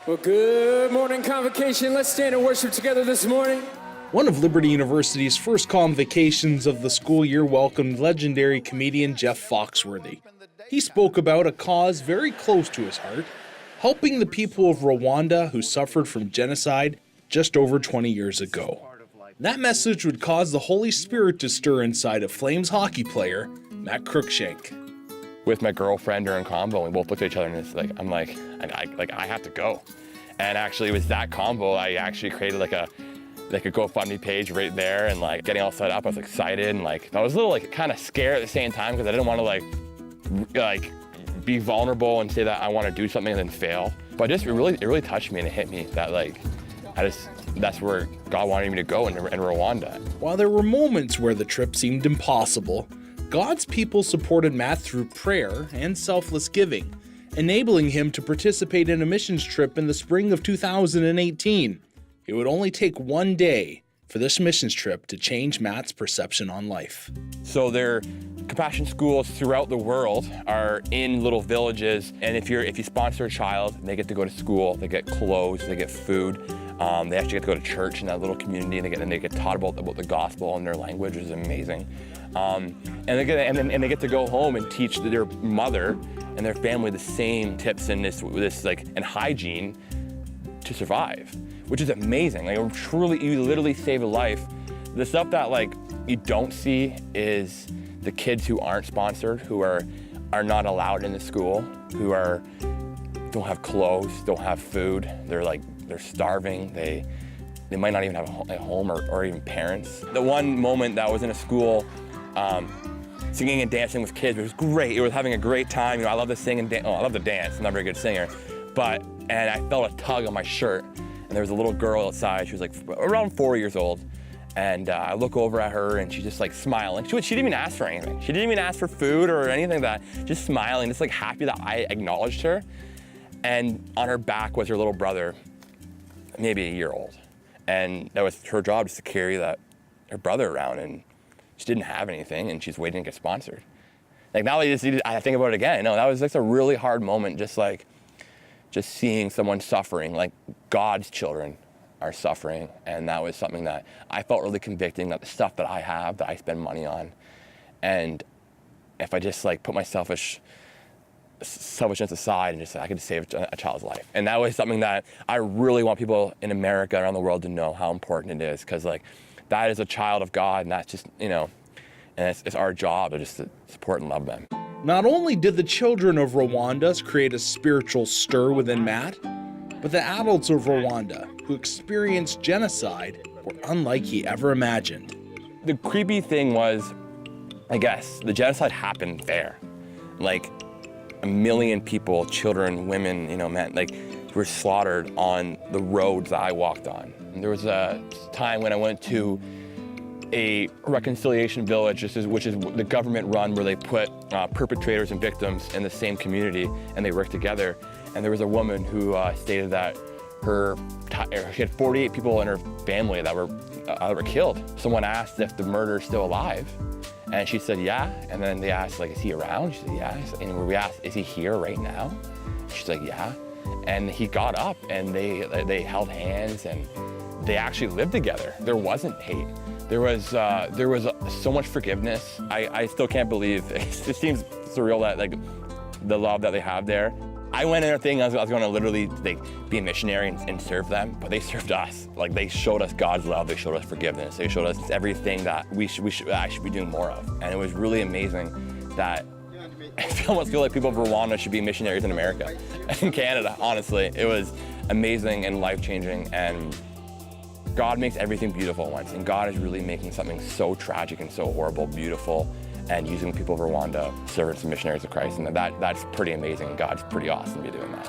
Well, good morning, Convocation. Let's stand and worship together this morning. One of Liberty University's first convocations of the school year welcomed legendary comedian Jeff Foxworthy. He spoke about a cause very close to his heart, helping the people of Rwanda who suffered from genocide just over 20 years ago. That message would cause the Holy Spirit to stir inside a Flames hockey player, Matt Cruickshank. With my girlfriend during combo, and we both looked at each other and it's like, I have to go. And actually it was that combo, I actually created like a GoFundMe page right there and like getting all set up. I was excited and like, I was a little like kind of scared at the same time because I didn't want to like be vulnerable and say that I want to do something and then fail. But just it really touched me and it hit me that like, that's where God wanted me to go in Rwanda. While there were moments where the trip seemed impossible, God's people supported Matt through prayer and selfless giving, enabling him to participate in a missions trip in the spring of 2018. It would only take one day for this missions trip to change Matt's perception on life. So their compassion schools throughout the world are in little villages, and if you sponsor a child, they get to go to school, they get clothes, they get food. They actually get to go to church in that little community, and they get taught about the gospel in their language, which is amazing. And they get to go home and teach their mother and their family the same tips and and hygiene to survive, which is amazing. Like you literally save a life. The stuff that like you don't see is the kids who aren't sponsored, who are not allowed in the school, who don't have clothes, don't have food. They're starving. They might not even have a home or even parents. The one moment that I was in a school singing and dancing with kids, it was great. It was having a great time. You know, I love to sing and dance. Oh, I love to dance. I'm not a very good singer. And I felt a tug on my shirt, and there was a little girl outside. She was like around 4 years old. And I look over at her and she's just like smiling. She didn't even ask for anything. She didn't even ask for food or anything like that. Just smiling, just like happy that I acknowledged her. And on her back was her little brother, maybe a year old. And that was her job, just to carry her brother around, and she didn't have anything and she's waiting to get sponsored. Like now I think about it again. No, that was like a really hard moment, just seeing someone suffering, like God's children are suffering. And that was something that I felt really convicting, that the stuff that I have, that I spend money on, and if I just like put my selfishness aside and just I could save a child's life. And that was something that I really want people in America, around the world, to know how important it is, because like that is a child of God, and that's just, you know, and it's our job to just support and love them. Not only did the children of Rwanda create a spiritual stir within Matt, but the adults of Rwanda who experienced genocide were unlike he ever imagined. The creepy thing was, I guess, the genocide happened there. Like 1 million people, children, women, you know, men, like were slaughtered on the roads that I walked on. And there was a time when I went to a reconciliation village, which is the government run, where they put perpetrators and victims in the same community and they work together. And there was a woman who stated that she had 48 people in her family that were killed. Someone asked if the murderer is still alive, and she said, yeah. And then they asked, like, is he around? She said, yeah. And we asked, is he here right now? She's like, yeah. And he got up and they held hands and they actually lived together. There wasn't hate. There was so much forgiveness. I still can't believe, it seems surreal that like the love that they have there. I went in there thinking I was going to literally like be a missionary and serve them, but they served us. Like they showed us God's love, they showed us forgiveness, they showed us everything that we should be doing more of. And it was really amazing that I almost feel like people of Rwanda should be missionaries in America and in Canada, honestly. It was amazing and life-changing, and God makes everything beautiful once, and God is really making something so tragic and so horrible beautiful, and using people of Rwanda, servants and missionaries of Christ, and that's pretty amazing, and God's pretty awesome to be doing that.